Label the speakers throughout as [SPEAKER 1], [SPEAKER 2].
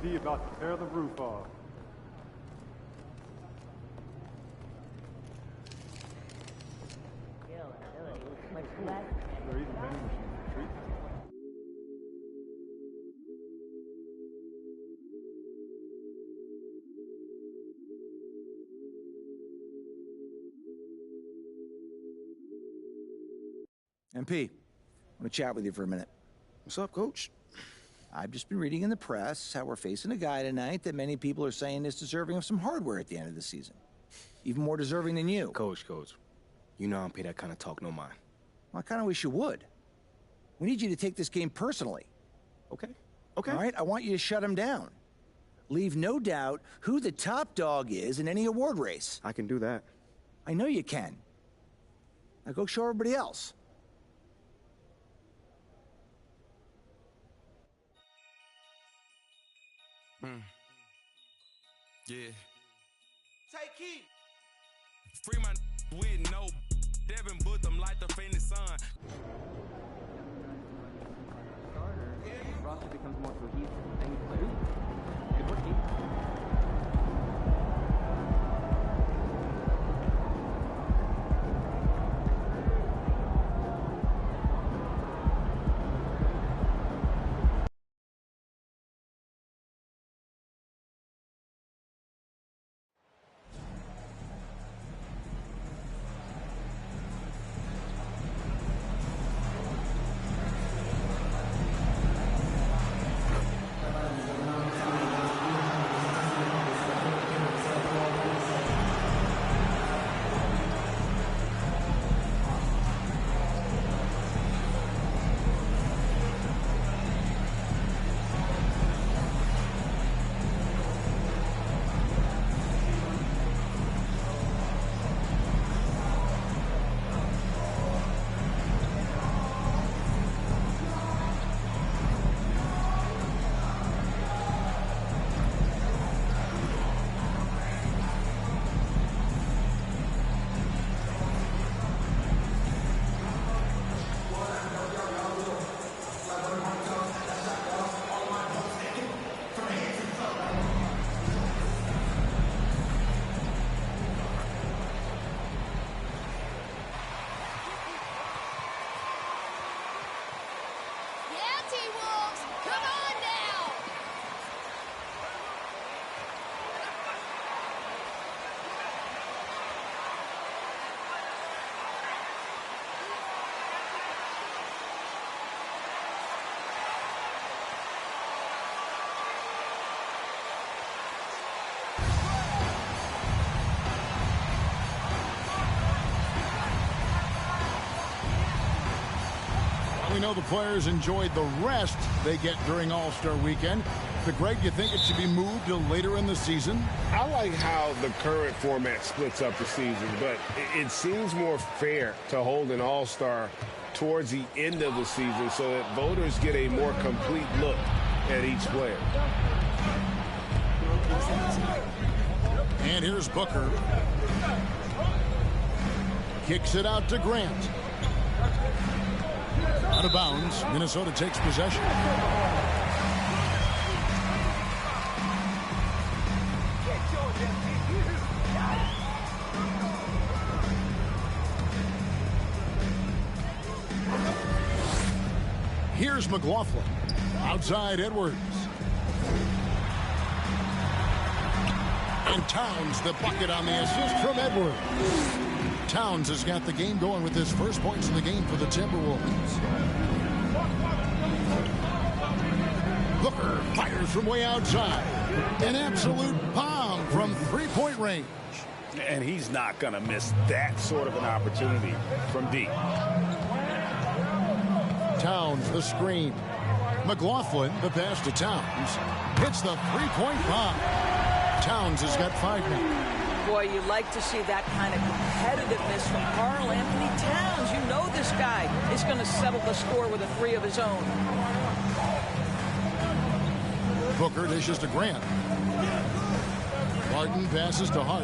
[SPEAKER 1] D about to tear the roof off. They're even vending machines for treats.
[SPEAKER 2] MP, I want to chat with you for a minute.
[SPEAKER 3] What's up, Coach?
[SPEAKER 2] I've just been reading in the press how we're facing a guy tonight that many people are saying is deserving of some hardware at the end of the season. Even more deserving than you.
[SPEAKER 3] Coach, you know I don't pay that kind of talk no mind.
[SPEAKER 2] Well, I kind of wish you would. We need you to take this game personally.
[SPEAKER 3] Okay.
[SPEAKER 2] All right, I want you to shut him down. Leave no doubt who the top dog is in any award race.
[SPEAKER 3] I can do that.
[SPEAKER 2] I know you can. Now go show everybody else.
[SPEAKER 4] Yeah. Take heat. Free my with no Devin put them like the Phoenix sun.
[SPEAKER 5] Roster becomes more cohesive and you play. Good work, team.
[SPEAKER 6] We know the players enjoyed the rest they get during All-Star Weekend. But Greg, you think it should be moved to later in the season?
[SPEAKER 7] I like how the current format splits up the season, but it seems more fair to hold an All-Star towards the end of the season so that voters get a more complete look at each player.
[SPEAKER 6] And here's Booker. Kicks it out to Grant. Out of bounds. Minnesota takes possession. Here's McLaughlin. Outside Edwards. And Towns the bucket on the assist from Edwards. Towns has got the game going with his first points in the game for the Timberwolves. Booker fires from way outside. An absolute bomb from three-point range.
[SPEAKER 8] And he's not going to miss that sort of an opportunity from deep.
[SPEAKER 6] Towns the screen. McLaughlin the pass to Towns. Hits the three-point bomb. Towns has got 5 now.
[SPEAKER 9] Boy, you like to see that kind of competitiveness from Karl Anthony Towns. You know this guy is going to settle the score with a three of his own.
[SPEAKER 6] Booker dishes to Grant. Barton passes to Hart.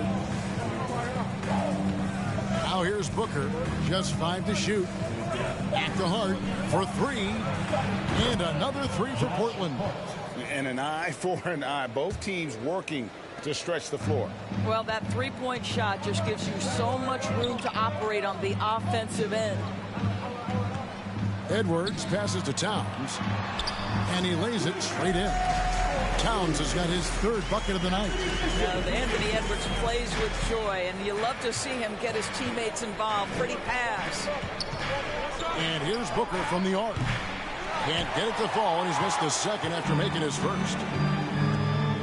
[SPEAKER 6] Now here's Booker. Just 5 to shoot. Back to Hart for 3. And another 3 for Portland.
[SPEAKER 8] And an eye for an eye. Both teams working to stretch the floor.
[SPEAKER 9] Well, that three-point shot just gives you so much room to operate on the offensive end.
[SPEAKER 6] Edwards passes to Towns, and he lays it straight in. Towns has got his third bucket of the night.
[SPEAKER 9] Anthony Edwards plays with joy, and you love to see him get his teammates involved. Pretty pass.
[SPEAKER 6] And here's Booker from the arc. Can't get it to fall, and he's missed the second after making his first.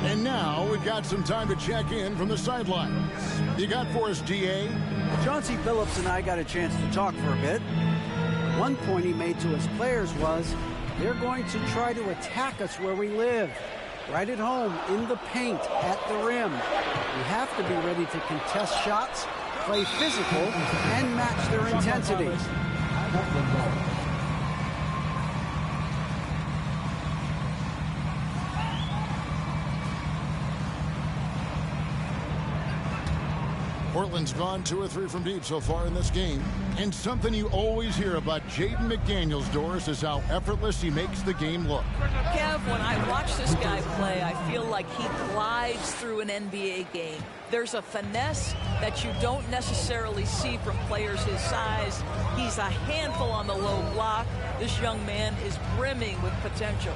[SPEAKER 6] And now we've got some time to check in from the sidelines. You got for us, DA?
[SPEAKER 10] Chauncey Billups and I got a chance to talk for a bit. One point he made to his players was, they're going to try to attack us where we live. Right at home, in the paint, at the rim. We have to be ready to contest shots, play physical, and match their intensity.
[SPEAKER 6] Portland's gone 2 or 3 from deep so far in this game. And something you always hear about Jaden McDaniels, Doris, is how effortless he makes the game look.
[SPEAKER 9] Kev, when I watch this guy play, I feel like he glides through an NBA game. There's a finesse that you don't necessarily see from players his size. He's a handful on the low block. This young man is brimming with potential.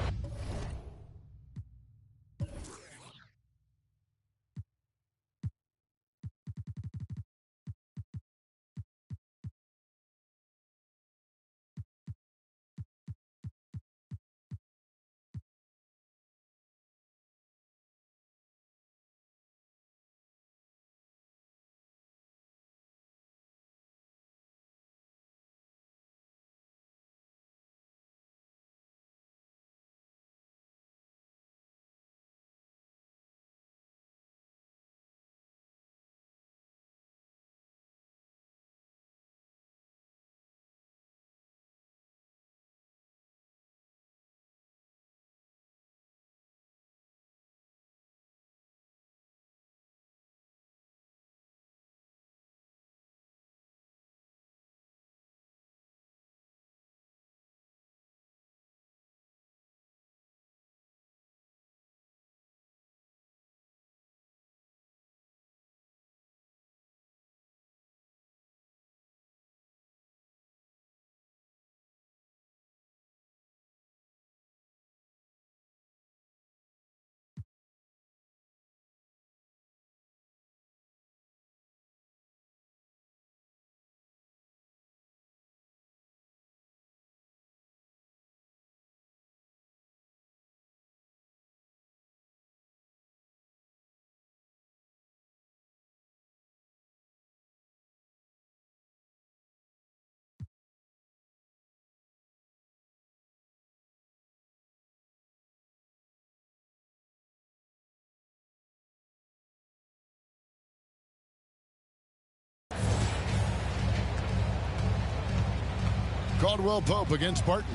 [SPEAKER 6] Caldwell Pope against Barton.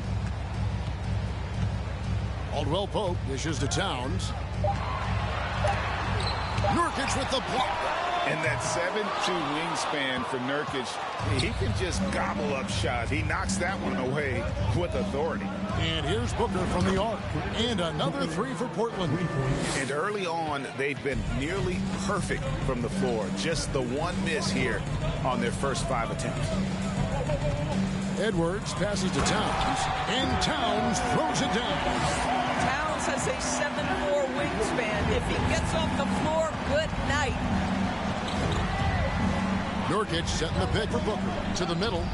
[SPEAKER 6] Caldwell Pope dishes to Towns. Nurkic with the block.
[SPEAKER 8] And that 7'2" wingspan for Nurkic, he can just gobble up shots. He knocks that one away with authority.
[SPEAKER 6] And here's Booker from the arc. And another 3 for Portland.
[SPEAKER 8] And early on, they've been nearly perfect from the floor. Just the one miss here on their first 5 attempts.
[SPEAKER 6] Edwards passes to Towns. And Towns throws it down.
[SPEAKER 9] Towns has a 7'4" wingspan. If he gets off the floor, good night.
[SPEAKER 6] Nurkic setting the pick for Booker to the middle.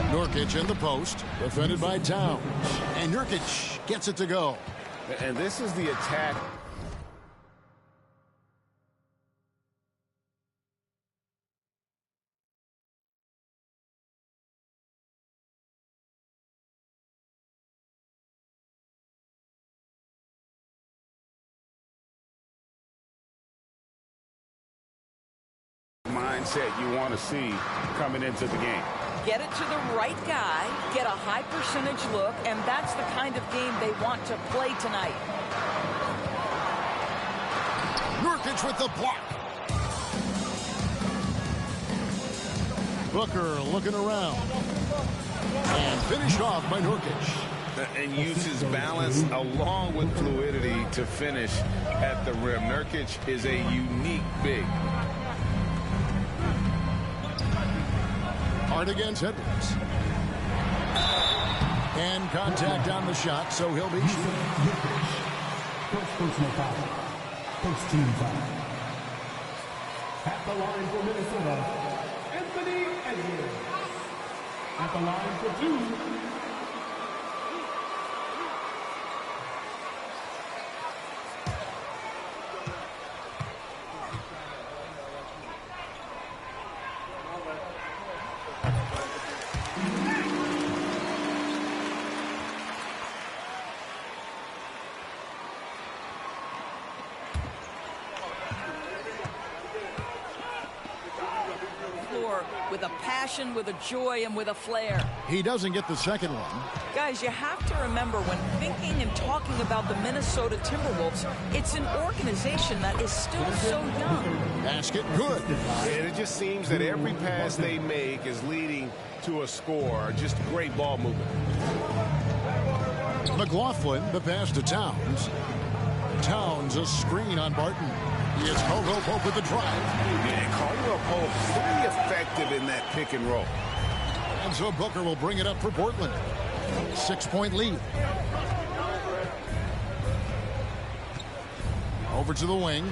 [SPEAKER 6] Nurkic in the post, defended by Towns. And Nurkic gets it to go.
[SPEAKER 8] And this is the attack. Mindset you want to see coming into the game.
[SPEAKER 9] Get it to the right guy, get a high percentage look, and that's the kind of game they want to play tonight.
[SPEAKER 6] Nurkic with the block. Booker looking around. And finished off by Nurkic.
[SPEAKER 8] and use his balance along with fluidity to finish at the rim. Nurkic is a unique big.
[SPEAKER 6] Hard against Edwards. And contact on the shot, so he'll be shooting.
[SPEAKER 11] First personal foul. First team foul. At the line for Minnesota, Anthony Edwards. At the line for 2.
[SPEAKER 9] With a passion, with a joy, and with a flair.
[SPEAKER 6] He doesn't get the second one.
[SPEAKER 9] Guys, you have to remember when thinking and talking about the Minnesota Timberwolves, it's an organization that is still so young.
[SPEAKER 6] Basket good.
[SPEAKER 7] And it just seems that every pass they make is leading to a score. Just great ball movement.
[SPEAKER 6] McLaughlin, the pass to Towns. Towns, a screen on Barton. It's Caldwell Pope with the drive.
[SPEAKER 7] Yeah, Caldwell Pope very effective in that pick and roll.
[SPEAKER 6] And so Booker will bring it up for Portland. 6-point lead. Over to the wing.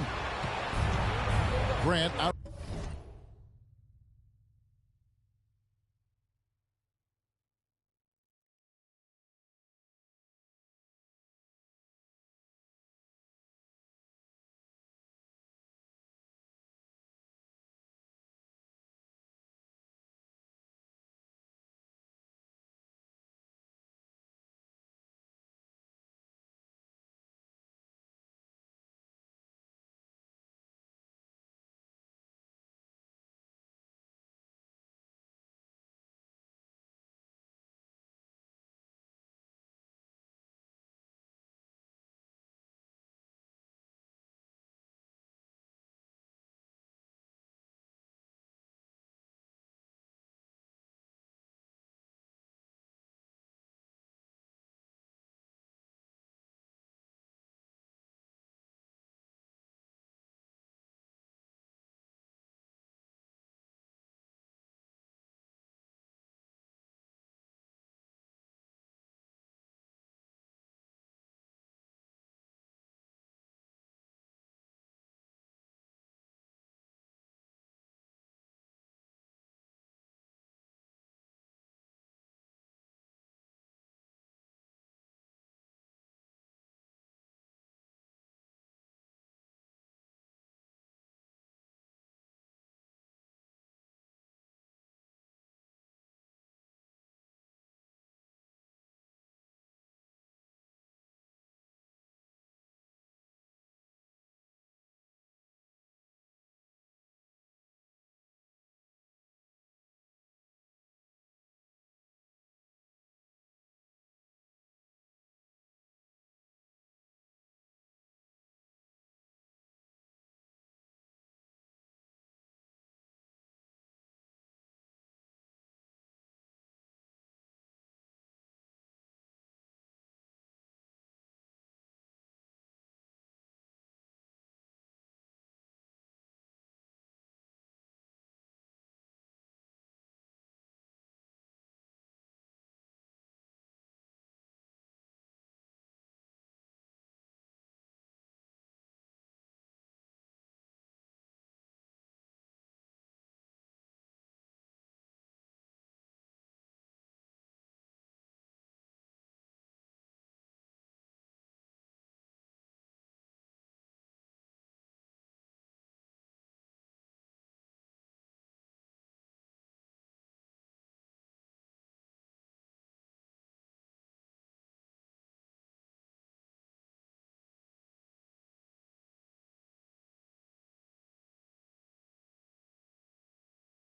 [SPEAKER 6] Grant out.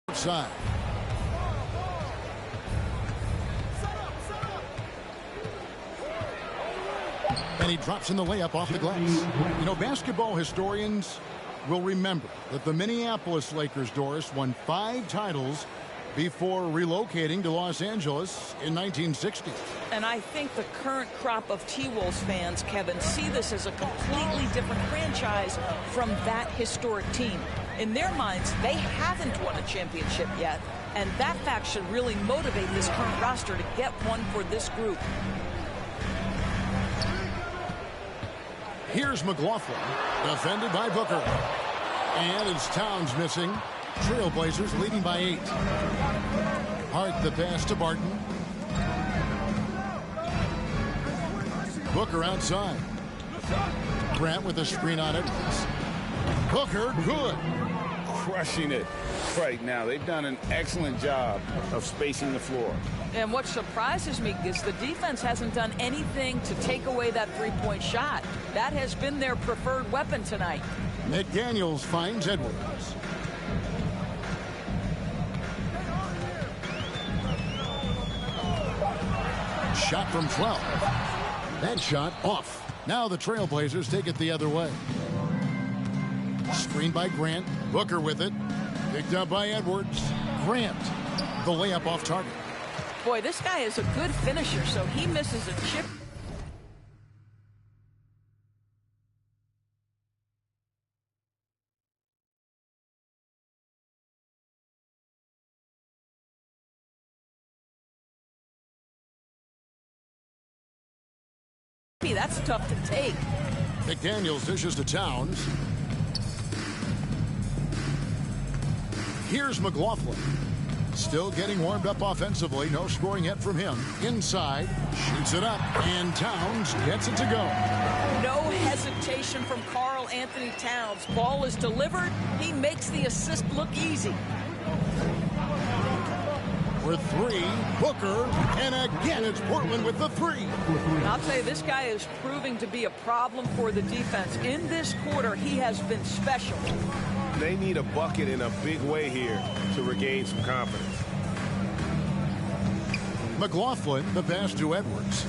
[SPEAKER 6] Outside. And he drops in the layup off the glass. You know, basketball historians will remember that the Minneapolis Lakers, Doris, won 5 titles before relocating to Los Angeles in 1960.
[SPEAKER 9] And I think the current crop of T-Wolves fans, Kevin, see this as a completely different franchise from that historic team. In their minds, they haven't won a championship yet, and that fact should really motivate this current roster to get one for this group.
[SPEAKER 6] Here's McLaughlin, defended by Booker. And it's Towns missing. Trailblazers leading by 8. Hart the pass to Barton. Booker outside. Grant with a screen on it. Booker, good.
[SPEAKER 8] Crushing it right now. They've done an excellent job of spacing the floor.
[SPEAKER 9] And what surprises me is the defense hasn't done anything to take away that three-point shot. That has been their preferred weapon tonight.
[SPEAKER 6] McDaniels finds Edwards. Shot from 12. That shot off. Now the Trailblazers take it the other way. Screen by Grant. Booker with it. Picked up by Edwards. Grant. The layup off target.
[SPEAKER 9] Boy, this guy is a good finisher, so he misses a chip. That's tough to take.
[SPEAKER 6] McDaniels dishes to Towns. Here's McLaughlin. Still getting warmed up offensively. No scoring yet from him. Inside. Shoots it up. And Towns gets it to go.
[SPEAKER 9] No hesitation from Karl Anthony Towns. Ball is delivered. He makes the assist look easy.
[SPEAKER 6] For 3, Booker, and again it's Portland with the 3.
[SPEAKER 9] I'll tell you, this guy is proving to be a problem for the defense. In this quarter, he has been special.
[SPEAKER 7] They need a bucket in a big way here to regain some confidence.
[SPEAKER 6] McLaughlin, the pass to Edwards.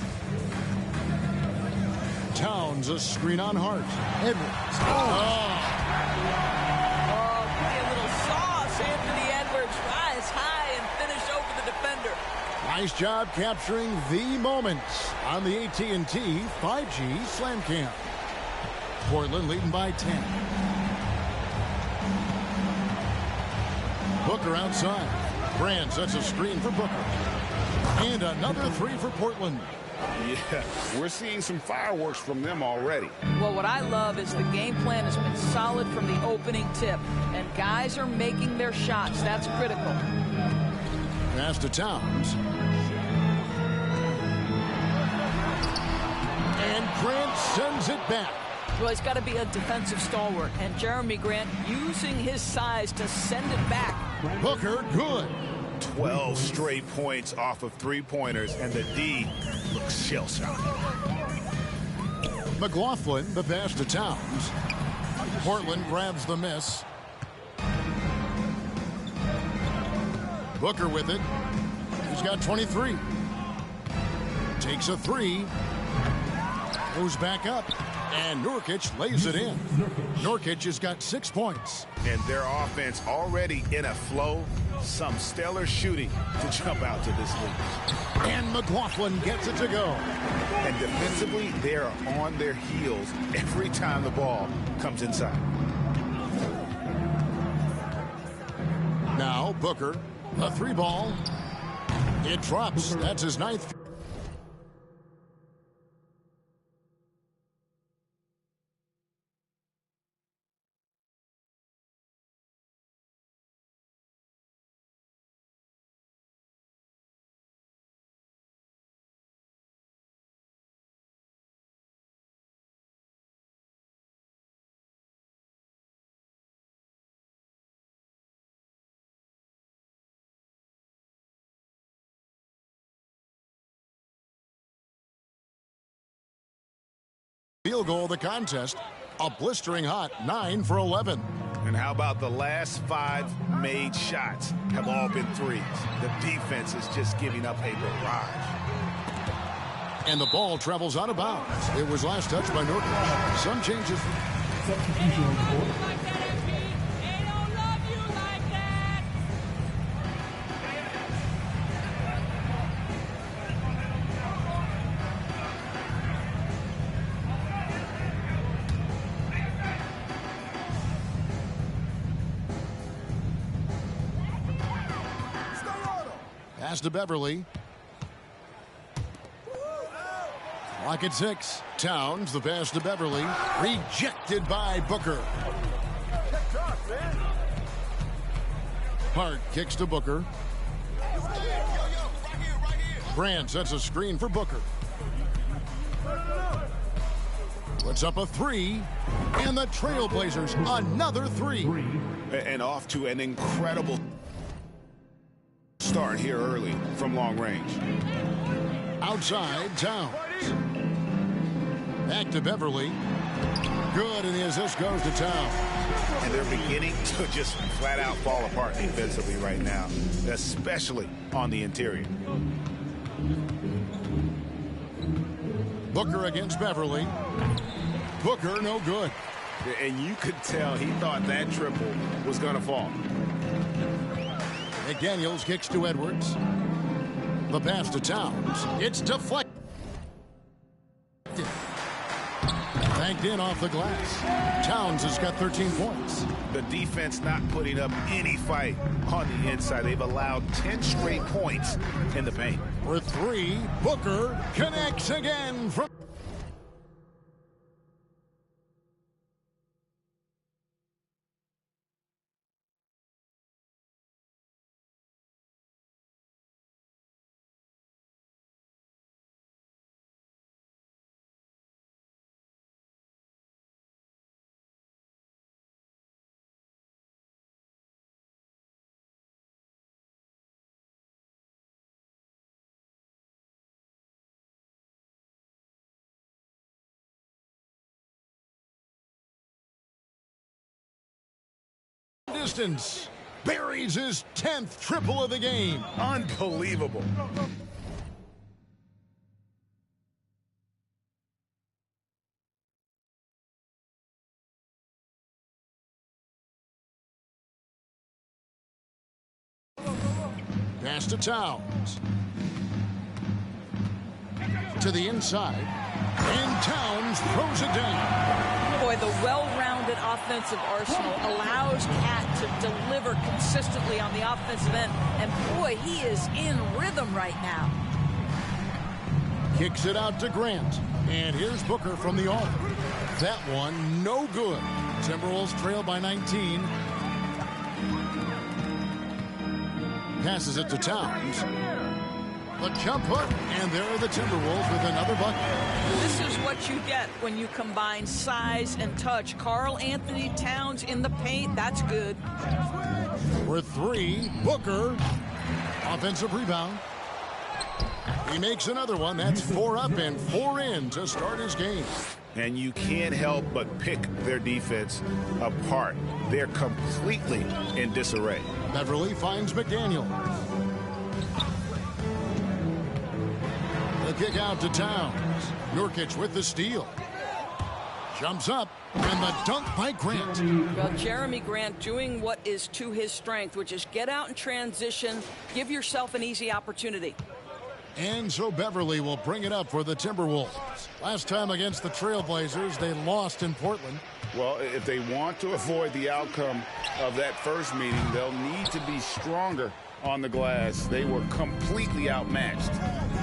[SPEAKER 6] Towns, a screen on Hart. Edwards.
[SPEAKER 9] A little sauce. Anthony Edwards rise high and finish over the defender.
[SPEAKER 6] Nice job capturing the moments on the AT&T 5G Slam Cam. Portland leading by 10. Booker outside. Grant sets a screen for Booker. And another 3 for Portland.
[SPEAKER 8] Yeah, we're seeing some fireworks from them already.
[SPEAKER 9] Well, what I love is the game plan has been solid from the opening tip, and guys are making their shots. That's critical.
[SPEAKER 6] Pass to Towns. And Grant sends it back.
[SPEAKER 9] Well, he's got to be a defensive stalwart, and Jeremy Grant using his size to send it back.
[SPEAKER 6] Booker, good.
[SPEAKER 8] 12 straight points off of three-pointers, and the D looks shell-shocked.
[SPEAKER 6] McLaughlin, the pass to Towns. Portland grabs the miss. Booker with it. He's got 23. Takes a 3. Goes back up. And Nurkic lays it in. Nurkic has got 6 points.
[SPEAKER 8] And their offense already in a flow. Some stellar shooting to jump out to this lead.
[SPEAKER 6] And McLaughlin gets it to go.
[SPEAKER 8] And defensively, they are on their heels every time the ball comes inside.
[SPEAKER 6] Now Booker, a 3-ball. It drops. That's his 9th. Field goal of the contest, a blistering hot 9 for 11.
[SPEAKER 8] And how about the last 5 made shots have all been threes? The defense is just giving up a barrage.
[SPEAKER 6] And the ball travels out of bounds. It was last touched by Nurkic. Some changes. Pass to Beverly. Clock at 6. Towns, the pass to Beverly. Rejected by Booker. Hart kicks to Booker. Grant sets a screen for Booker. Puts up a 3. And the Trailblazers, another 3.
[SPEAKER 8] And off to an incredible start here early from long range.
[SPEAKER 6] Outside, Towns. Back to Beverly. Good, and the assist goes to Towns.
[SPEAKER 8] And they're beginning to just flat out fall apart defensively right now, especially on the interior.
[SPEAKER 6] Booker against Beverly. Booker, no good.
[SPEAKER 8] And you could tell he thought that triple was going to fall.
[SPEAKER 6] McDaniels kicks to Edwards. The pass to Towns. It's deflected. Banked in off the glass. Towns has got 13 points.
[SPEAKER 8] The defense not putting up any fight on the inside. They've allowed 10 straight points in the paint.
[SPEAKER 6] For 3, Booker connects again from... distance. Buries his 10th triple of the game.
[SPEAKER 8] Unbelievable.
[SPEAKER 6] Pass to Towns. To the inside. And Towns throws it down.
[SPEAKER 9] Boy, the well-rounded offensive arsenal allows Cat to deliver consistently on the offensive end. And boy, he is in rhythm right now.
[SPEAKER 6] Kicks it out to Grant. And here's Booker from the arc. That one, no good. Timberwolves trail by 19. Passes it to Towns. The jump hook, and there are the Timberwolves with another bucket.
[SPEAKER 9] This is what you get when you combine size and touch. Karl Anthony Towns in the paint, that's good.
[SPEAKER 6] For 3, Booker. Offensive rebound. He makes another one. That's 4 up and 4 in to start his game.
[SPEAKER 8] And you can't help but pick their defense apart. They're completely in disarray.
[SPEAKER 6] Beverly finds McDaniel. The kick out to Towns. Nurkic with the steal. Jumps up, and the dunk by Grant.
[SPEAKER 9] Well, Jeremy Grant doing what is to his strength, which is get out in transition, give yourself an easy opportunity.
[SPEAKER 6] And so Beverly will bring it up for the Timberwolves. Last time against the Trailblazers, they lost in Portland.
[SPEAKER 8] Well, if they want to avoid the outcome of that first meeting, they'll need to be stronger on the glass. They were completely outmatched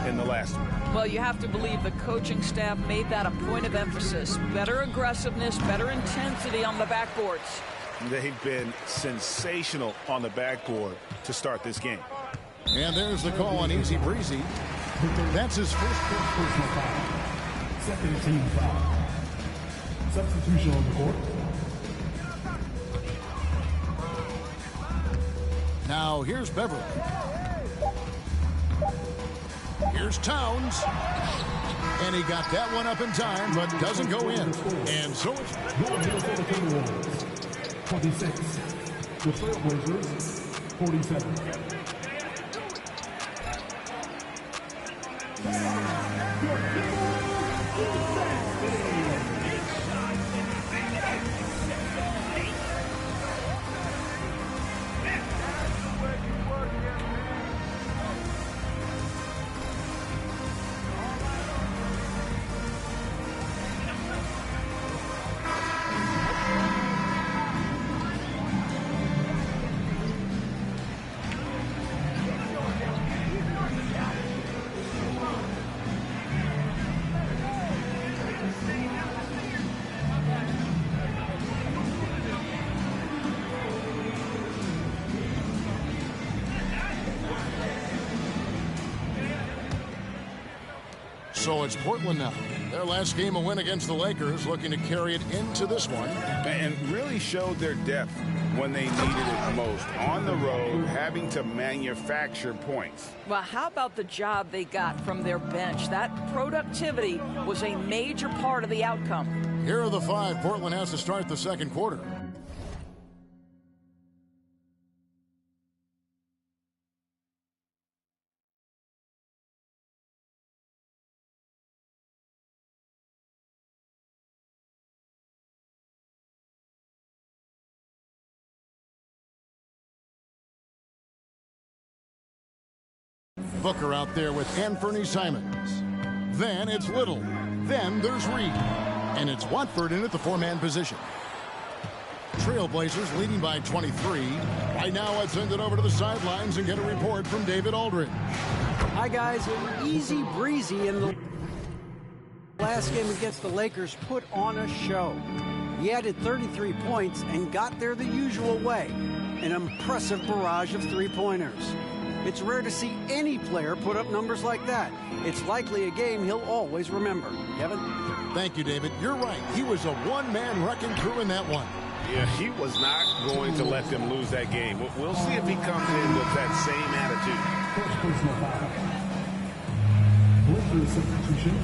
[SPEAKER 8] in the last one.
[SPEAKER 9] Well, you have to believe the coaching staff made that a point of emphasis. Better aggressiveness, better intensity on the backboards.
[SPEAKER 8] They've been sensational on the backboard to start this game.
[SPEAKER 6] And there's the call on Easy Breezy. That's his first
[SPEAKER 11] personal foul. Second team foul. Substitution on the court.
[SPEAKER 6] Now here's Beverly. Here's Towns. And he got that one up in time, but doesn't go in. And so it's
[SPEAKER 11] Your Minnesota Timberwolves, 26. The Trailblazers, 47.
[SPEAKER 6] So it's Portland now. Their last game, a win against the Lakers, looking to carry it into this one.
[SPEAKER 8] And really showed their depth when they needed it most. On the road, having to manufacture points.
[SPEAKER 9] Well, how about the job they got from their bench? That productivity was a major part of the outcome.
[SPEAKER 6] Here are the 5 Portland has to start the second quarter. Booker out there with Anthony Simons. Then it's Little. Then there's Reed. And it's Watford in at the 4-man position. Trailblazers leading by 23. Right now, let's send it over to the sidelines and get a report from David Aldridge.
[SPEAKER 10] Hi, guys. Easy breezy in the last game against the Lakers put on a show. He added 33 points and got there the usual way. An impressive barrage of three-pointers. It's rare to see any player put up numbers like that. It's likely a game he'll always remember. Kevin?
[SPEAKER 6] Thank you, David. You're right. He was a one-man wrecking crew in that one.
[SPEAKER 7] Yeah, he was not going to let them lose that game. We'll see if he comes in with that same attitude.
[SPEAKER 11] First personal foul. Blazers substitution,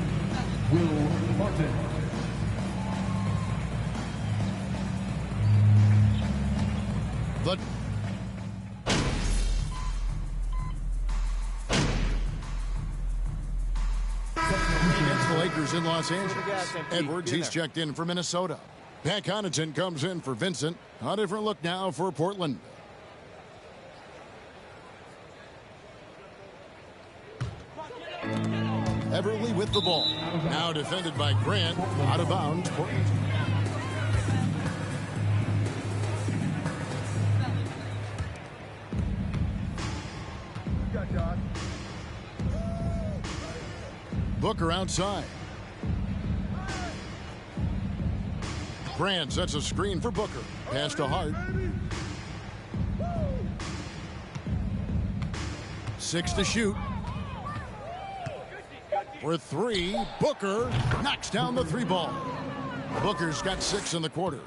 [SPEAKER 11] Will Barton.
[SPEAKER 6] Against the Lakers in Los Angeles. Edwards, he's checked in for Minnesota. Pat Connaughton comes in for Vincent. A different look now for Portland. Everly with the ball. Now defended by Grant. Out of bounds, Portland. Booker outside. Grant sets a screen for Booker. Pass to Hart. 6 to shoot. For 3, Booker knocks down the 3 ball. Booker's got 6 in the quarter.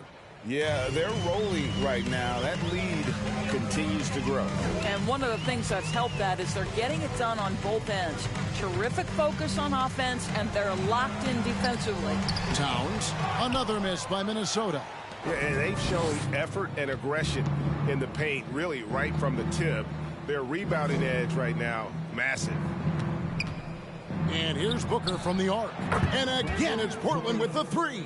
[SPEAKER 8] Yeah, they're rolling right now. That lead continues to grow.
[SPEAKER 9] And one of the things that's helped that is they're getting it done on both ends. Terrific focus on offense, and they're locked in defensively.
[SPEAKER 6] Towns, another miss by Minnesota.
[SPEAKER 7] Yeah, and they've shown effort and aggression in the paint, really right from the tip. Their rebounding edge right now, massive.
[SPEAKER 6] And here's Booker from the arc. And again, it's Portland with the 3.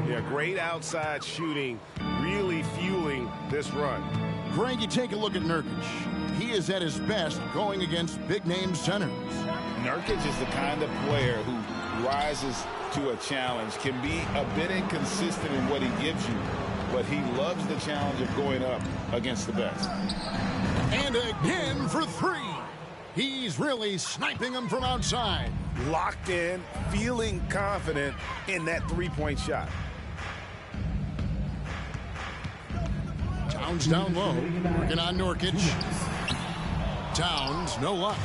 [SPEAKER 7] Yeah, great outside shooting, really fueling this run.
[SPEAKER 6] Greg, you take a look at Nurkic. He is at his best going against big-name centers.
[SPEAKER 8] Nurkic is the kind of player who rises to a challenge, can be a bit inconsistent in what he gives you, but he loves the challenge of going up against the best.
[SPEAKER 6] And again for 3. He's really sniping them from outside.
[SPEAKER 7] Locked in, feeling confident in that three-point shot.
[SPEAKER 6] Towns down low, working on Nurkic. Towns, no luck.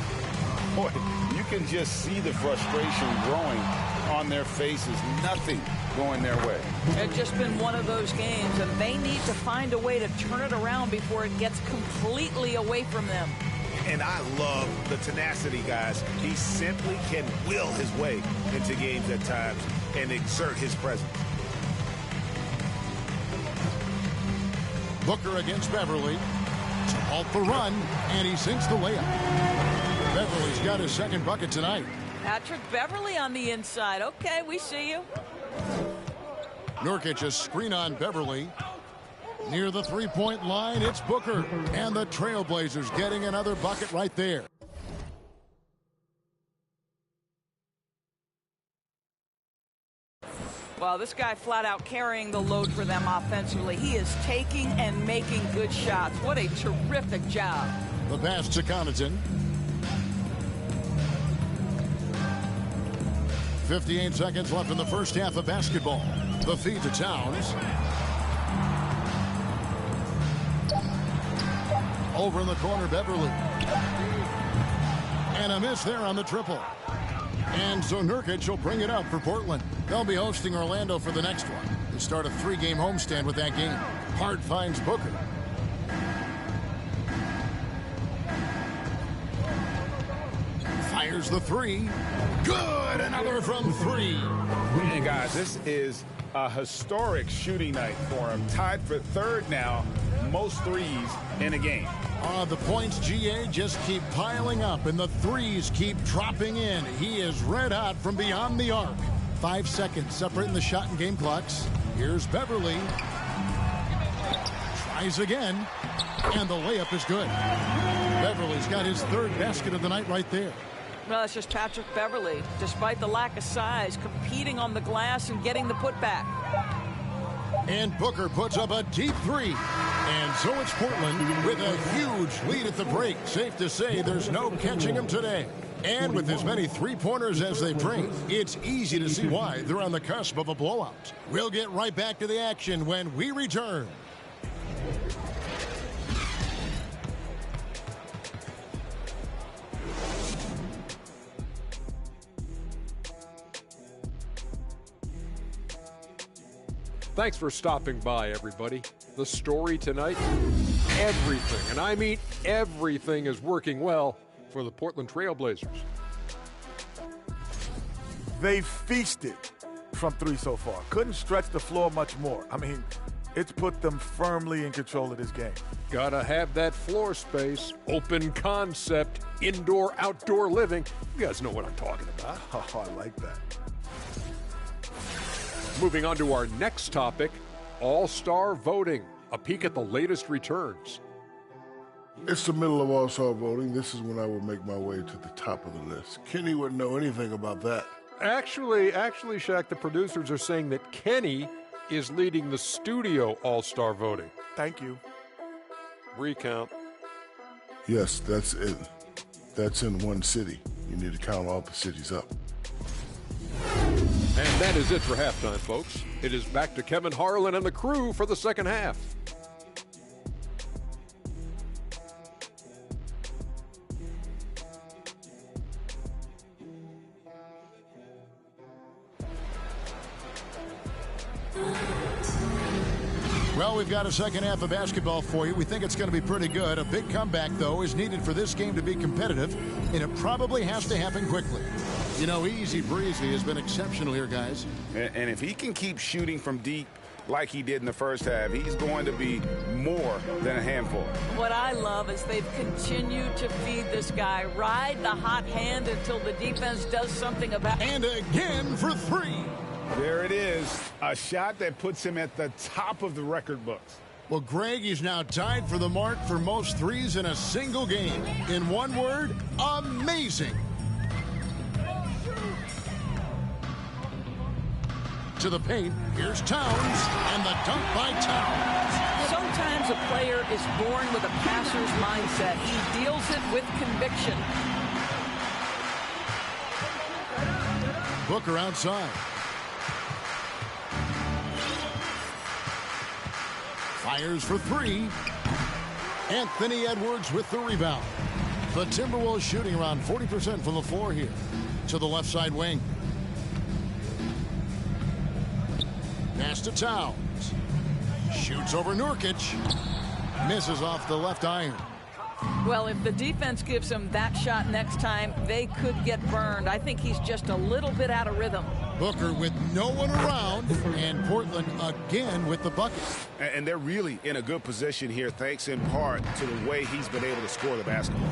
[SPEAKER 8] Boy, you can just see the frustration growing on their faces. Nothing going their way.
[SPEAKER 9] It's just been one of those games, and they need to find a way to turn it around before it gets completely away from them.
[SPEAKER 7] And I love the tenacity, guys. He simply can will his way into games at times and exert his presence.
[SPEAKER 6] Booker against Beverly. To halt the run, and he sinks the layup. Beverly's got his second bucket tonight.
[SPEAKER 9] Patrick Beverly on the inside. Okay, we see you.
[SPEAKER 6] Nurkic a screen on Beverly. Near the three-point line, it's Booker. And the Trailblazers getting another bucket right there.
[SPEAKER 9] Well, this guy flat out carrying the load for them offensively. He is taking and making good shots. What a terrific job.
[SPEAKER 6] The pass to Connaughton. 58 seconds left in the first half of basketball. The feed to Towns. Over in the corner, Beverly. And a miss there on the triple. And so Nurkic will bring it up for Portland. They'll be hosting Orlando for the next one. They start a 3-game homestand with that game. Hart finds Booker. Fires the three. Good! Another from 3.
[SPEAKER 8] And guys, this is a historic shooting night for him. Tied for 3rd now, most threes in a game.
[SPEAKER 6] The points, GA, just keep piling up, and the threes keep dropping in. He is red hot from beyond the arc. 5 seconds separating the shot and game clocks. Here's Beverly. Tries again, and the layup is good. Beverly's got his 3rd basket of the night right there.
[SPEAKER 9] Well, it's just Patrick Beverly, despite the lack of size, competing on the glass and getting the putback.
[SPEAKER 6] And Booker puts up a deep 3. And so it's Portland with a huge lead at the break. Safe to say there's no catching him today. And with as many three-pointers as they bring, it's easy to see why they're on the cusp of a blowout. We'll get right back to the action when we return.
[SPEAKER 12] Thanks for stopping by, everybody. The story tonight, everything, and I mean everything, is working well for the Portland Trailblazers.
[SPEAKER 13] They feasted from 3 so far. Couldn't stretch the floor much more. I mean, it's put them firmly in control of this game.
[SPEAKER 12] Gotta have that floor space, open concept, indoor-outdoor living. You guys know what I'm talking about.
[SPEAKER 13] Oh, I like that.
[SPEAKER 12] Moving on to our next topic, All-Star voting. A peek at the latest returns.
[SPEAKER 14] It's the middle of All-Star voting. This is when I will make my way to the top of the list. Kenny wouldn't know anything about that.
[SPEAKER 12] Actually, Shaq, the producers are saying that Kenny is leading the studio All-Star voting.
[SPEAKER 13] Thank you.
[SPEAKER 12] Recount.
[SPEAKER 14] Yes, that's it. That's in one city. You need to count all the cities up.
[SPEAKER 12] And that is it for halftime, folks. It is back to Kevin Harlan and the crew for the second half.
[SPEAKER 6] Well, we've got a second half of basketball for you. We think it's going to be pretty good. A big comeback, though, is needed for this game to be competitive, and it probably has to happen quickly. You know, Easy Breezy has been exceptional here, guys.
[SPEAKER 8] And if he can keep shooting from deep like he did in the first half, he's going to be more than a handful.
[SPEAKER 9] What I love is they've continued to feed this guy, ride the hot hand until the defense does something about it.
[SPEAKER 6] And again for 3.
[SPEAKER 8] There it is, a shot that puts him at the top of the record books.
[SPEAKER 6] Well, Greg, he's now tied for the mark for most threes in a single game. In one word, amazing. To the paint, here's Towns, and the dunk by Towns.
[SPEAKER 9] Sometimes a player is born with a passer's mindset. He deals it with conviction.
[SPEAKER 6] Booker outside. Fires for 3. Anthony Edwards with the rebound. The Timberwolves shooting around 40% from the floor here. To the left side wing. Pass to Towns. Shoots over Nurkic. Misses off the left iron.
[SPEAKER 9] Well, if the defense gives him that shot next time, they could get burned. I think he's just a little bit out of rhythm.
[SPEAKER 6] Booker with no one around, and Portland again with the bucket.
[SPEAKER 8] And they're really in a good position here, thanks in part to the way he's been able to score the basketball.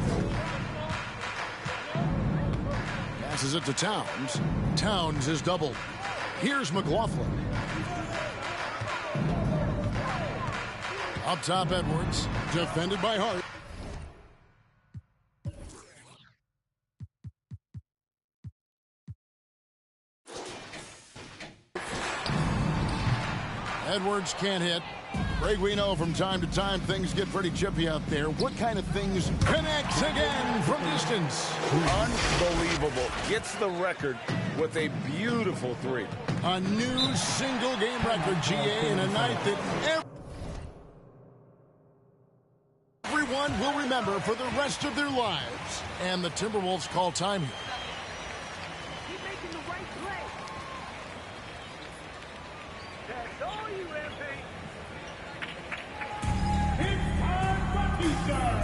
[SPEAKER 6] Passes it to Towns. Towns is doubled. Here's McLaughlin. Up top, Edwards. Defended by Hart. Edwards can't hit. Greg, we know from time to time things get pretty chippy out there. What kind of things connects again from distance?
[SPEAKER 8] Unbelievable. Gets the record with a beautiful 3.
[SPEAKER 6] A new single-game record, GA, in a night that everyone will remember for the rest of their lives. And the Timberwolves call time here.
[SPEAKER 11] It's time for teaser.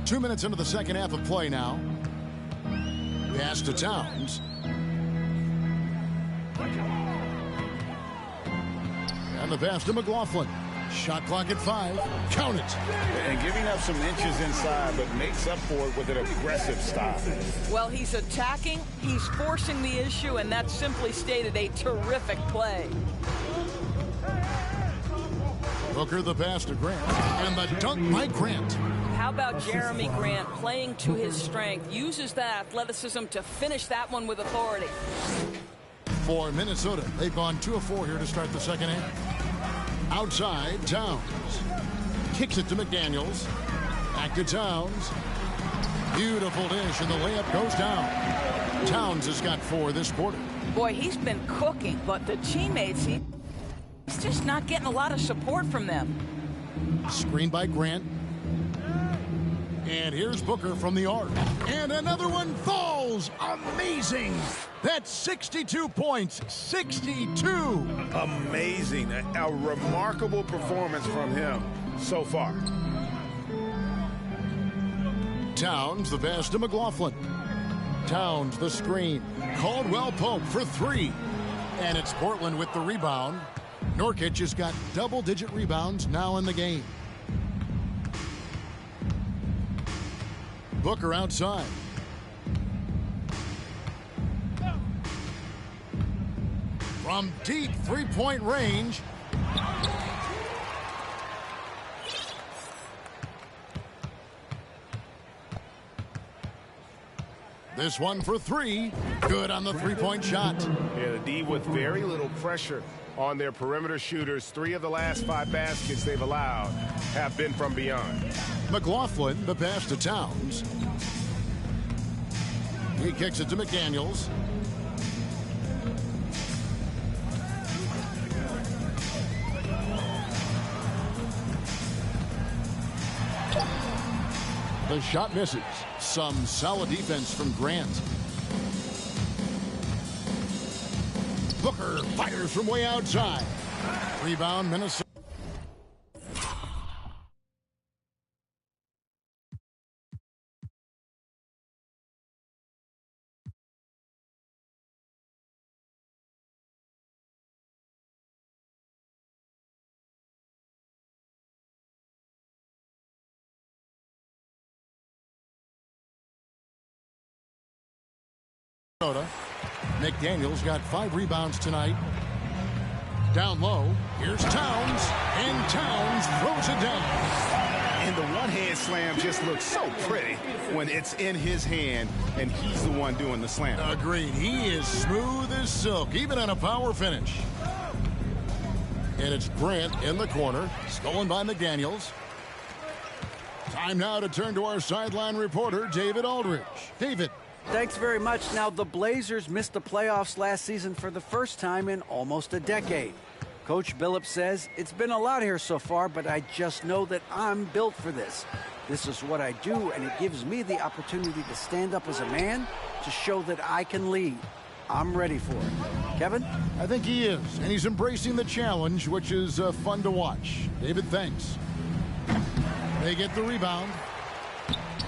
[SPEAKER 6] 2 minutes into the second half of play now. Pass to Towns. And the pass to McLaughlin. Shot clock at 5. Count it.
[SPEAKER 8] And giving up some inches inside, but makes up for it with an aggressive stop.
[SPEAKER 9] Well, he's attacking, he's forcing the issue, and that simply stated a terrific play.
[SPEAKER 6] Booker the pass to Grant. And the dunk by Grant.
[SPEAKER 9] How about Jeremy Grant playing to his strength, uses that athleticism to finish that one with authority.
[SPEAKER 6] For Minnesota, they've gone 2 of 4 here to start the second half. Outside, Towns. Kicks it to McDaniels. Back to Towns. Beautiful dish, and the layup goes down. Towns has got 4 this quarter.
[SPEAKER 9] Boy, he's been cooking, but the teammates, he's just not getting a lot of support from them.
[SPEAKER 6] Screen by Grant. And here's Booker from the arc. And another one falls. Amazing. That's 62 points. 62.
[SPEAKER 7] Amazing. A remarkable performance from him so far.
[SPEAKER 6] Towns the pass to McLaughlin. Towns the screen. Caldwell Pope for 3. And it's Portland with the rebound. Nurkic has got double-digit rebounds now in the game. Booker outside. From deep three-point range. This one for 3. Good on the three-point shot.
[SPEAKER 7] Yeah, the D with very little pressure on their perimeter shooters. 3 of the last 5 baskets they've allowed have been from beyond.
[SPEAKER 6] McLaughlin, the pass to Towns. He kicks it to McDaniels. The shot misses. Some solid defense from Grant. Booker fires from way outside. Rebound, Minnesota. McDaniels got 5 rebounds tonight. Down low, here's Towns, and Towns throws it down.
[SPEAKER 8] And the one-hand slam just looks so pretty when it's in his hand and he's the one doing the slam.
[SPEAKER 6] Agreed. He is smooth as silk, even on a power finish. And it's Grant in the corner, stolen by McDaniels. Time now to turn to our sideline reporter, David Aldridge. David.
[SPEAKER 10] Thanks very much. Now, the Blazers missed the playoffs last season for the first time in almost a decade. Coach Billups says, it's been a lot here so far, but I just know that I'm built for this. This is what I do, and it gives me the opportunity to stand up as a man to show that I can lead. I'm ready for it. Kevin?
[SPEAKER 6] I think he is, and he's embracing the challenge, which is fun to watch. David, thanks. They get the rebound.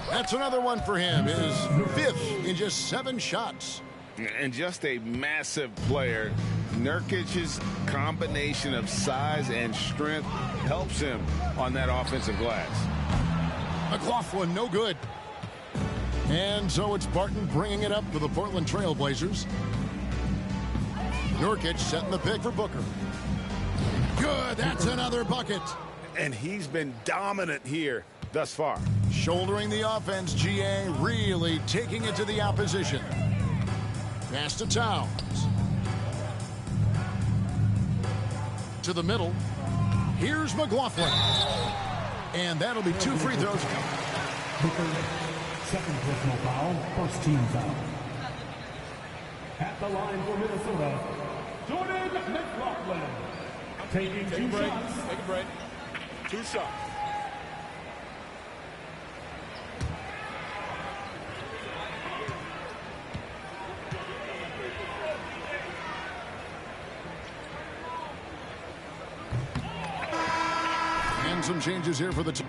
[SPEAKER 6] That's another one for him. His 5th in just 7 shots.
[SPEAKER 7] And just a massive player. Nurkic's combination of size and strength helps him on that offensive glass.
[SPEAKER 6] McLaughlin, no good. And so it's Barton bringing it up for the Portland Trailblazers. Nurkic setting the pick for Booker. Good, that's another bucket.
[SPEAKER 7] And he's been dominant here thus far.
[SPEAKER 6] Shouldering the offense, GA really taking it to the opposition. Pass to Towns. To the middle. Here's McLaughlin. And that'll be 2 free throws.
[SPEAKER 11] Booker, second personal foul, first team foul. At the line for Minnesota, Jordan McLaughlin. Taking 2 shots.
[SPEAKER 8] Take a break. 2 shots.
[SPEAKER 6] And some changes here for the team.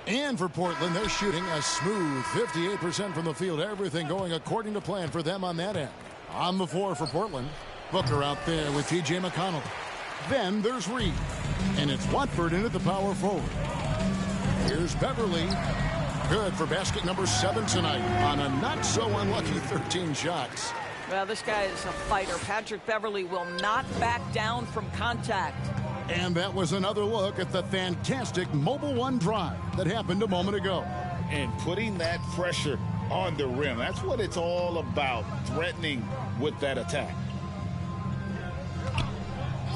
[SPEAKER 6] And for Portland, they're shooting a smooth 58% from the field. Everything going according to plan for them on that end. On the floor for Portland, Booker out there with T.J. McConnell. Then there's Reed. And it's Watford in at the power forward. Here's Beverly. Good for basket number 7 tonight on a not-so-unlucky 13 shots.
[SPEAKER 9] Well, this guy is a fighter. Patrick Beverly will not back down from contact.
[SPEAKER 6] And that was another look at the fantastic Mobile One drive that happened a moment ago.
[SPEAKER 8] And putting that pressure on the rim. That's what it's all about, threatening with that attack.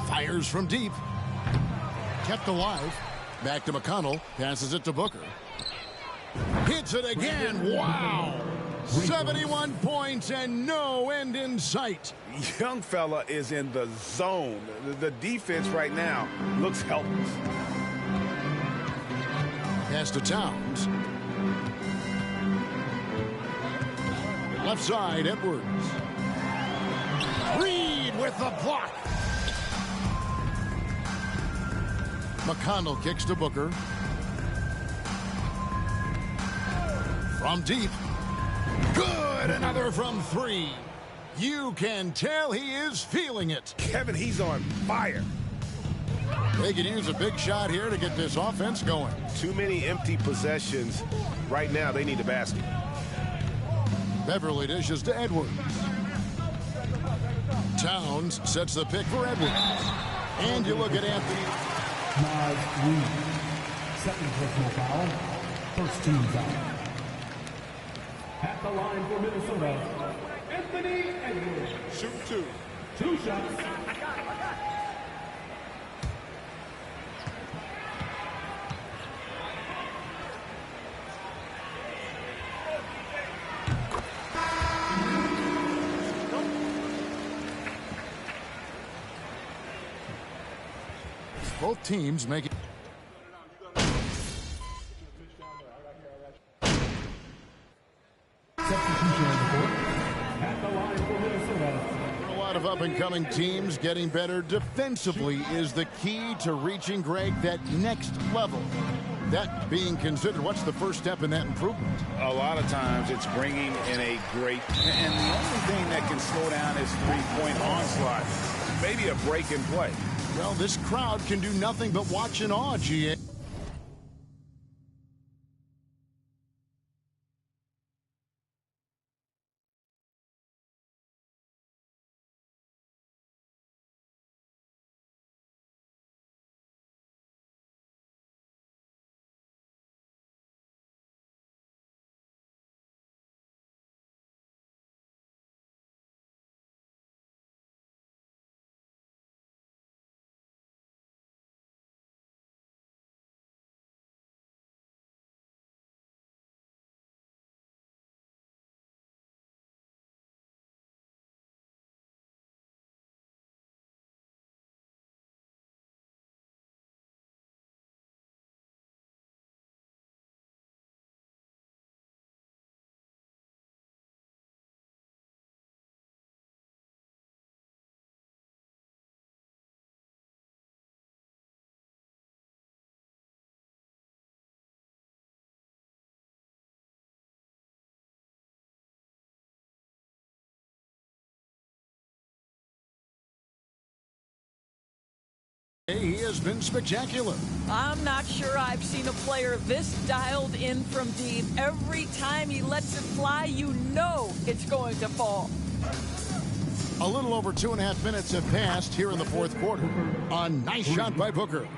[SPEAKER 6] Fires from deep. Kept alive. Back to McConnell. Passes it to Booker. Hits it again. Wow. 71 points and no end in sight.
[SPEAKER 7] Young fella is in the zone. The defense right now looks helpless.
[SPEAKER 6] Pass to Towns. Left side, Edwards. Reed with the block. McConnell kicks to Booker. From deep. Good, another from 3. You can tell he is feeling it.
[SPEAKER 7] Kevin, he's on fire.
[SPEAKER 6] They could use a big shot here to get this offense going.
[SPEAKER 7] Too many empty possessions. Right now, they need a basket.
[SPEAKER 6] Beverly dishes to Edwards. Towns sets the pick for Edwards. And you look at Anthony.
[SPEAKER 11] Miles Reed, second personal foul, first team foul. At the line for Minnesota, Anthony Edwards.
[SPEAKER 8] Shoot 2.
[SPEAKER 11] 2 shots.
[SPEAKER 6] Both teams making. A lot of up-and-coming teams getting better defensively is the key to reaching, Greg, that next level. That being considered, what's the first step in that improvement?
[SPEAKER 8] A lot of times it's bringing in a great, and the only thing that can slow down is three-point onslaught. Maybe a break and play.
[SPEAKER 6] Well, this crowd can do nothing but watch in awe, GA. He has been spectacular.
[SPEAKER 9] I'm not sure I've seen a player this dialed in from deep. Every time he lets it fly, you know it's going to fall.
[SPEAKER 6] A little over 2.5 minutes have passed here in the fourth quarter. A nice shot by Booker.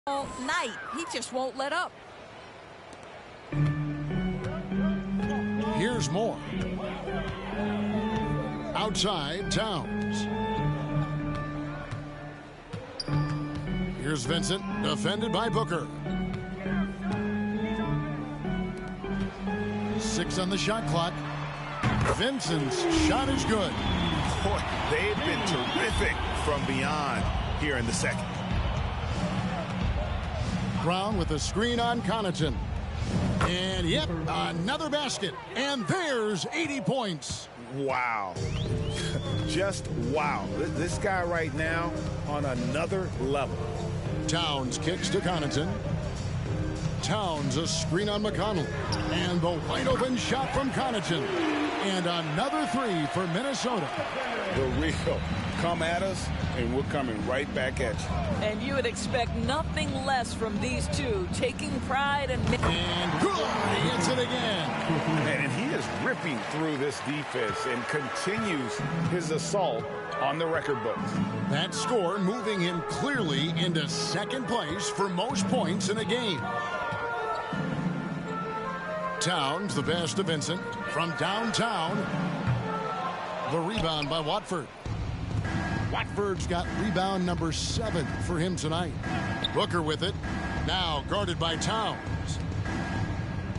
[SPEAKER 9] All night. He just won't let up.
[SPEAKER 6] Here's more. Outside, Towns. Here's Vincent, defended by Booker. 6 on the shot clock. Vincent's shot is good.
[SPEAKER 8] Boy, they've been terrific from beyond here in the second.
[SPEAKER 6] Brown with a screen on Connaughton. And yep, another basket. And there's 80 points.
[SPEAKER 8] Wow. Just wow. This guy right now on another level.
[SPEAKER 6] Towns kicks to Connaughton. Towns a screen on McConnell. And the wide open shot from Connaughton. And another 3 for Minnesota.
[SPEAKER 8] The real come at us, and we're coming right back at you.
[SPEAKER 9] And you would expect nothing less from these two, taking pride and
[SPEAKER 6] good. He hits it again.
[SPEAKER 8] Man, and he is ripping through this defense and continues his assault on the record books.
[SPEAKER 6] That score moving him clearly into second place for most points in a game. Towns, the pass to Vincent from downtown. The rebound by Watford. Watford's got rebound number 7 for him tonight. Booker with it. Now guarded by Towns.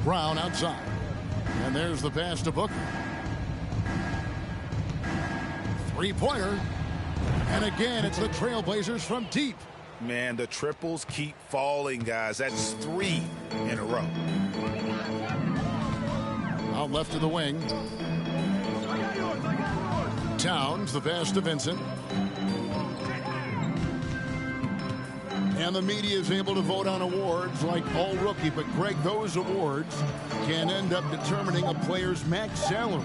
[SPEAKER 6] Brown outside. And there's the pass to Booker. 3-pointer. And again, it's the Trailblazers from deep.
[SPEAKER 8] Man, the triples keep falling, guys. That's 3 in a row.
[SPEAKER 6] Out left to the wing. Towns, the pass to Vincent. And the media is able to vote on awards like All Rookie. But, Greg, those awards can end up determining a player's max salary.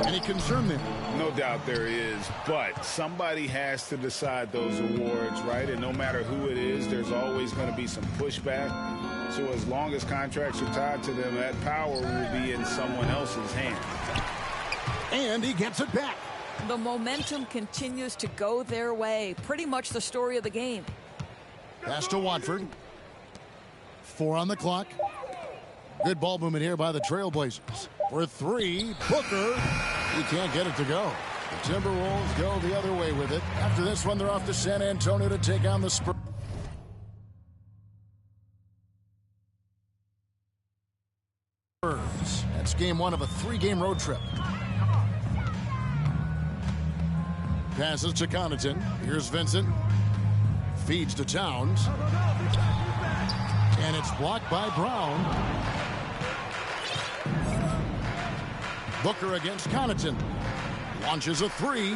[SPEAKER 6] Any concern there?
[SPEAKER 8] No doubt there is. But somebody has to decide those awards, right? And no matter who it is, there's always going to be some pushback. So as long as contracts are tied to them, that power will be in someone else's hands.
[SPEAKER 6] And he gets it back.
[SPEAKER 9] The momentum continues to go their way. Pretty much the story of the game.
[SPEAKER 6] Pass to Watford. 4 on the clock. Good ball movement here by the Trailblazers. For 3, Booker. He can't get it to go. The Timberwolves go the other way with it. After this one, they're off to San Antonio to take on the Spurs. That's game 1 of a 3-game road trip. Passes to Connaughton. Here's Vincent. Feeds to Towns. And it's blocked by Brown. Booker against Connaughton. Launches a 3.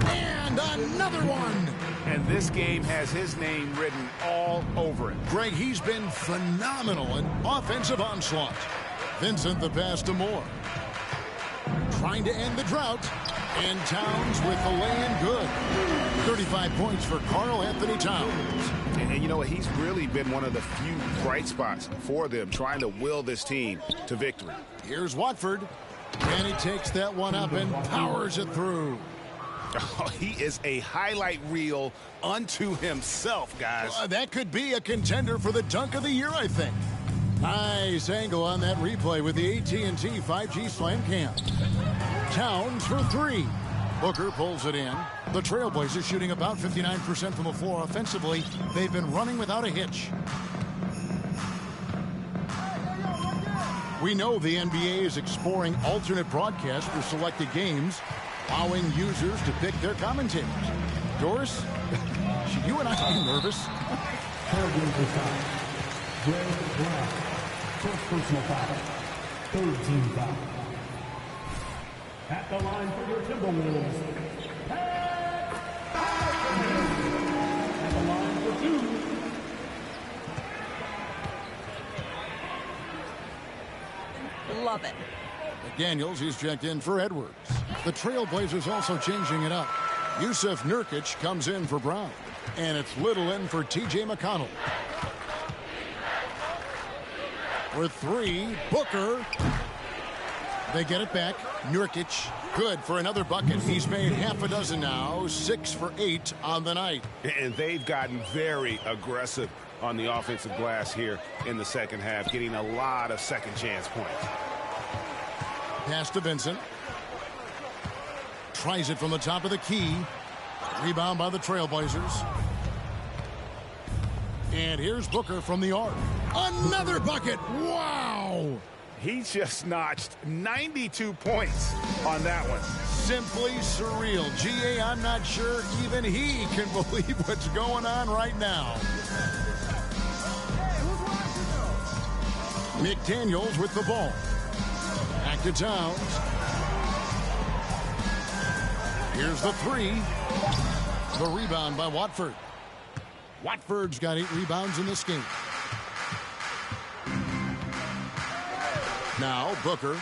[SPEAKER 6] And another one.
[SPEAKER 8] And this game has his name written all over it.
[SPEAKER 6] Greg, he's been phenomenal in offensive onslaught. Vincent the pass to Moore. Trying to end the drought. And Towns with the lay-in good. 35 points for Karl Anthony Towns.
[SPEAKER 8] And you know, he's really been one of the few bright spots for them, trying to will this team to victory.
[SPEAKER 6] Here's Watford. And he takes that one up and powers it through.
[SPEAKER 8] Oh, he is a highlight reel unto himself, guys.
[SPEAKER 6] That could be a contender for the dunk of the year, I think. Nice angle on that replay with the AT&T 5G Slam Cam. Towns for three. Booker pulls it in. The Trailblazers shooting about 59% from the floor offensively. They've been running without a hitch. We know the NBA is exploring alternate broadcasts for selected games, allowing users to pick their commentators. Doris, should you and I be nervous?
[SPEAKER 11] Trailblazers foul. Red Brown. First personal foul. Third team foul. At the line for your TimberWolves. At the line for two.
[SPEAKER 9] Love it.
[SPEAKER 6] McDaniels is checked in for Edwards. The Trailblazers also changing it up. Yusuf Nurkic comes in for Brown. And it's Little in for T.J. McConnell. For three, Booker. They get it back. Nurkic, good for another bucket. He's made half a dozen now, 6 for 8 on the night.
[SPEAKER 7] And they've gotten very aggressive on the offensive glass here in the second half, getting a lot of second chance points.
[SPEAKER 6] Pass to Vincent. Tries it from the top of the key. Rebound by the Trailblazers. And here's Booker from the arc. Another bucket. Wow.
[SPEAKER 8] He just notched 92 points on that one.
[SPEAKER 6] Simply surreal. G.A., I'm not sure even he can believe what's going on right now. McDaniels with the ball. Back to Towns. Here's the three. The rebound by Watford. Watford's got 8 rebounds in this game. Now Booker.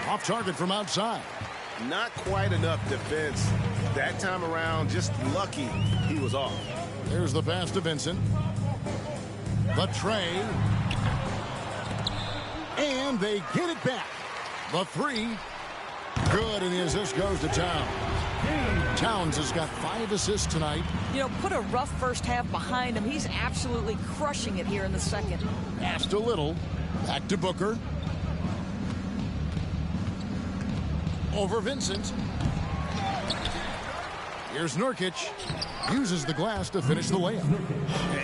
[SPEAKER 6] Off target from outside.
[SPEAKER 7] Not quite enough defense. That time around, just lucky he was off.
[SPEAKER 6] There's the pass to Vincent. The tray. And they get it back. The three. Good, and the assist goes to Towns. Towns has got 5 assists tonight.
[SPEAKER 9] You know, put a rough first half behind him. He's absolutely crushing it here in the second.
[SPEAKER 6] Pass to Little. Back to Booker. Over Vincent. Here's Nurkic. Uses the glass to finish the layup.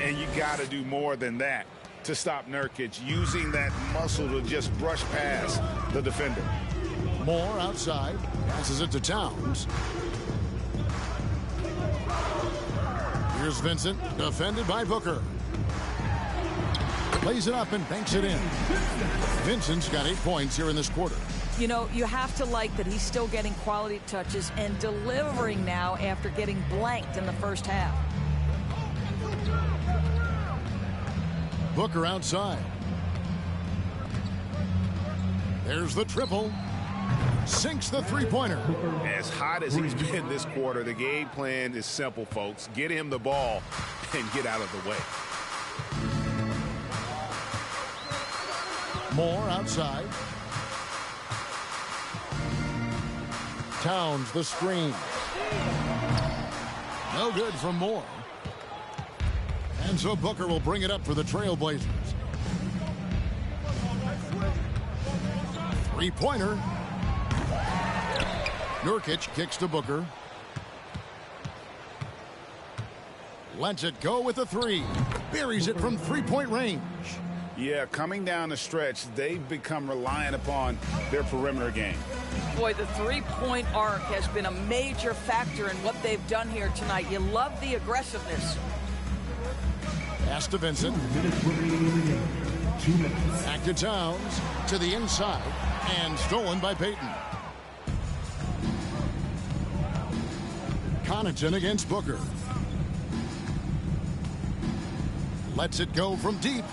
[SPEAKER 8] And you got to do more than that to stop Nurkic, using that muscle to just brush past the defender.
[SPEAKER 6] Moore outside. Passes it to Towns. Here's Vincent. Defended by Booker. Plays it up and banks it in. Vincent's got 8 points here in this quarter.
[SPEAKER 9] You know, you have to like that he's still getting quality touches and delivering now after getting blanked in the first half.
[SPEAKER 6] Booker outside. There's the triple. Sinks the three-pointer.
[SPEAKER 8] As hot as he's been this quarter, the game plan is simple, folks. Get him the ball and get out of the way.
[SPEAKER 6] Moore outside. Towns the screen. No good from Moore. And so Booker will bring it up for the Trailblazers. Three-pointer. Nurkic kicks to Booker. Lets it go with a three. Buries it from three-point range.
[SPEAKER 8] Yeah, coming down the stretch, they've become reliant upon their perimeter game.
[SPEAKER 9] Boy, the three-point arc has been a major factor in what they've done here tonight. You love the aggressiveness.
[SPEAKER 6] Pass to Vincent. Back to Towns. To the inside. And stolen by Payton. Connaughton against Booker. Lets it go from deep.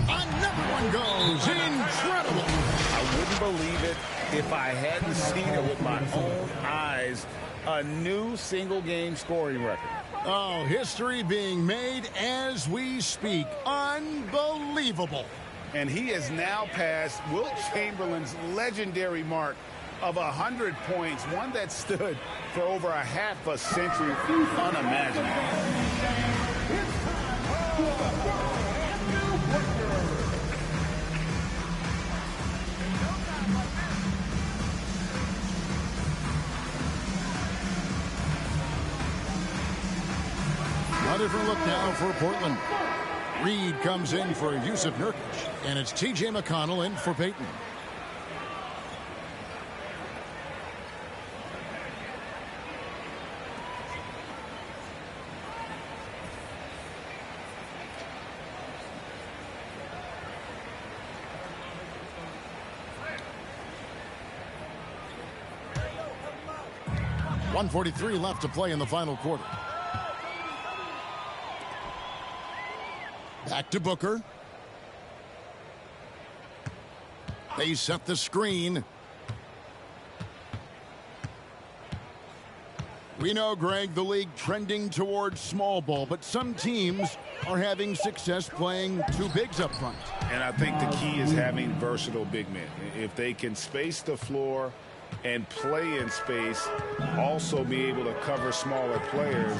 [SPEAKER 6] Another one goes. Incredible.
[SPEAKER 8] I wouldn't believe it if I hadn't seen it with my own eyes. A new single-game scoring record.
[SPEAKER 6] Oh, history being made as we speak. Unbelievable.
[SPEAKER 8] And he has now passed Wilt Chamberlain's legendary mark of 100 points, one that stood for over a half a century. Unimaginable.
[SPEAKER 6] A different look now for Portland. Reed comes in for Yusuf Nurkic, and it's T.J. McConnell in for Peyton. .143 left to play in the final quarter. Back to Booker. They set the screen. We know, Greg, the league trending towards small ball, but some teams are having success playing two bigs up front.
[SPEAKER 8] And I think the key is having versatile big men. If they can space the floor and play in space, also be able to cover smaller players,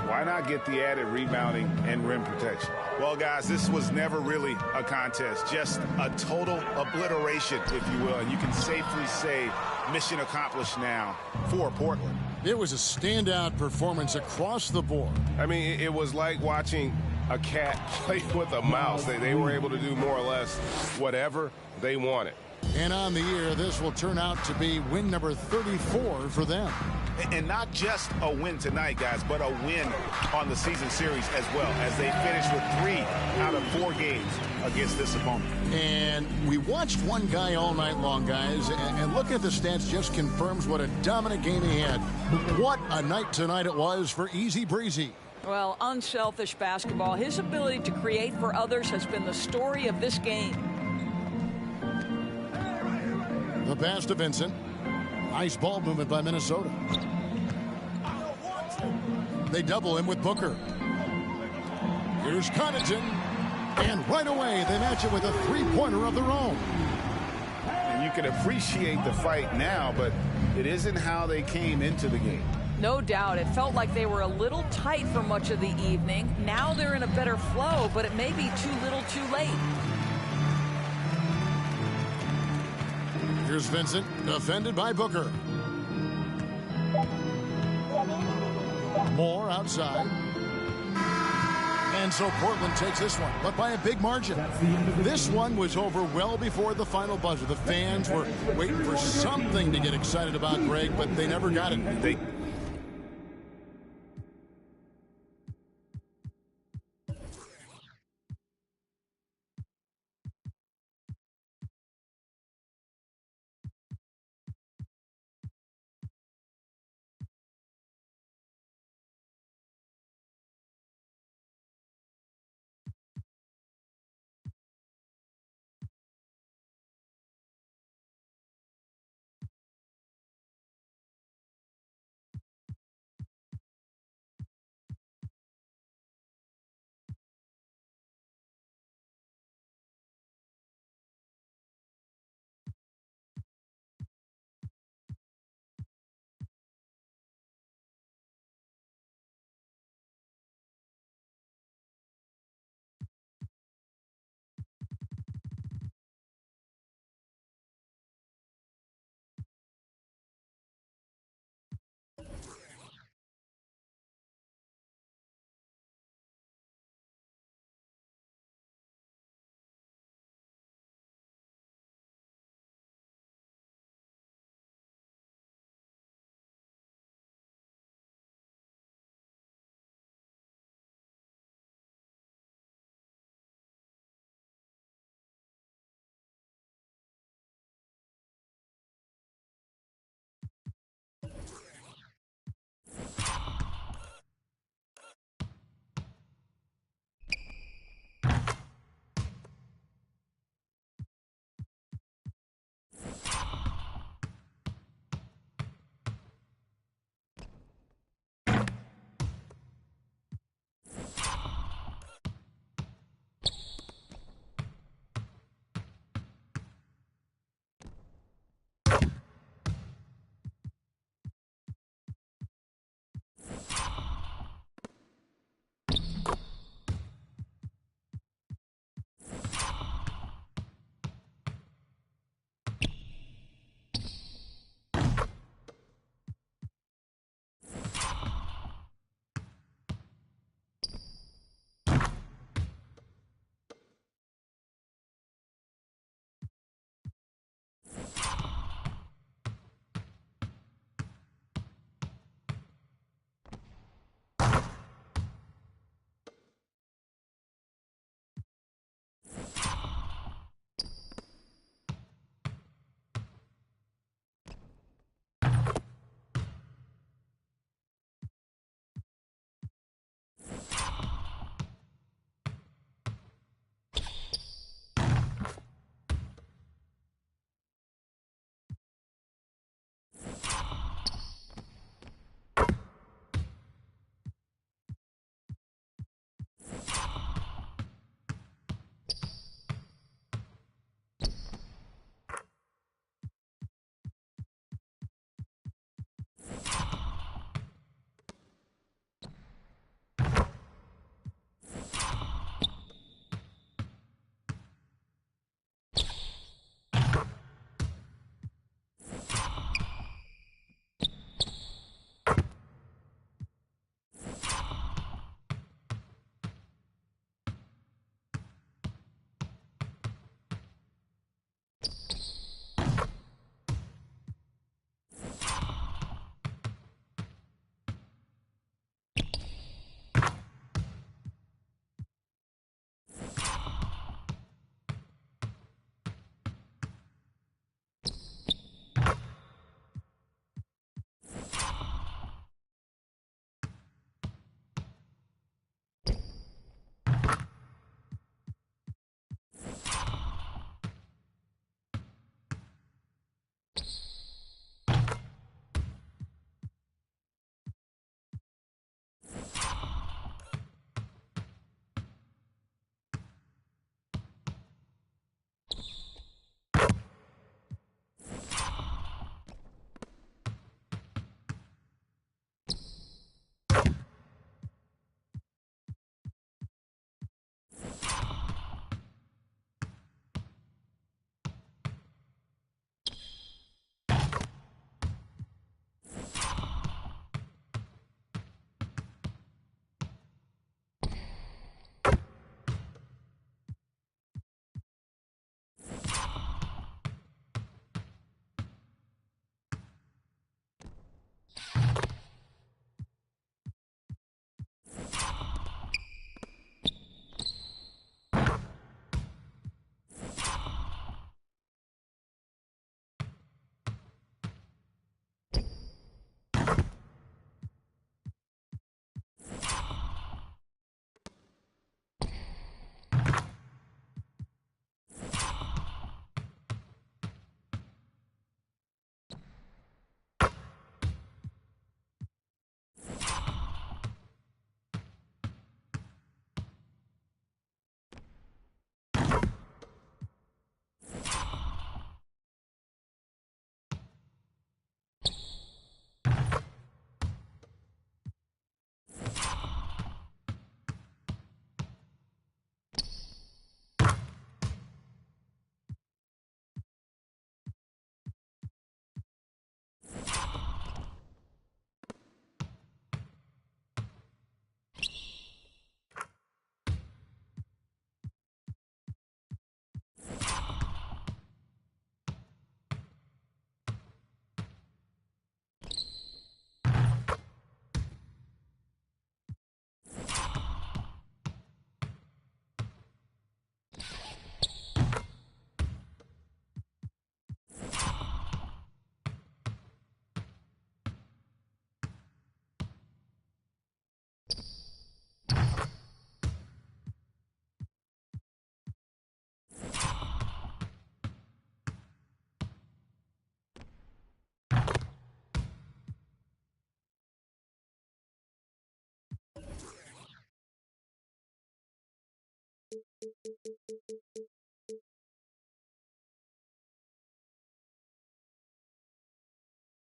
[SPEAKER 8] why not get the added rebounding and rim protection?
[SPEAKER 15] Well, guys, this was never really a contest, just a total obliteration, if you will, and you can safely say mission accomplished now for Portland.
[SPEAKER 6] It was a standout performance across the board.
[SPEAKER 16] I mean, it was like watching a cat play with a mouse. They were able to do more or less whatever they wanted.
[SPEAKER 6] And on the year, this will turn out to be win number 34 for them.
[SPEAKER 15] And not just a win tonight, guys, but a win on the season series as well, as they finish with 3 out of 4 games against this opponent.
[SPEAKER 6] And we watched one guy all night long, guys, and look at the stats just confirms what a dominant game he had. What a night tonight it was for Easy Breezy.
[SPEAKER 9] Well, unselfish basketball. His ability to create for others has been the story of this game.
[SPEAKER 6] The pass to Vincent. Nice ball movement by Minnesota. They double him with Booker. Here's Connaughton. And right away, they match it with a three-pointer of their own.
[SPEAKER 8] And you can appreciate the fight now, but it isn't how they came into the game.
[SPEAKER 9] No doubt. It felt like they were a little tight for much of the evening. Now they're in a better flow, but it may be too little too late.
[SPEAKER 6] Here's Vincent, defended by Booker. Moore outside. And so Portland takes this one, but by a big margin. This one was over well before the final buzzer. The fans were waiting for something to get excited about, Greg, but they never got it.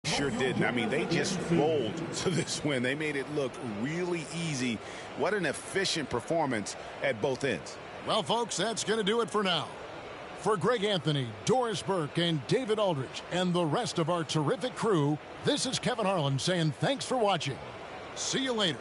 [SPEAKER 15] Sure didn't. I mean, they just rolled to this win. They made it look really easy. What an efficient performance at both ends.
[SPEAKER 6] Well, folks, that's going to do it for now. For Greg Anthony, Doris Burke, and David Aldridge, and the rest of our terrific crew, this is Kevin Harlan saying thanks for watching. See you later.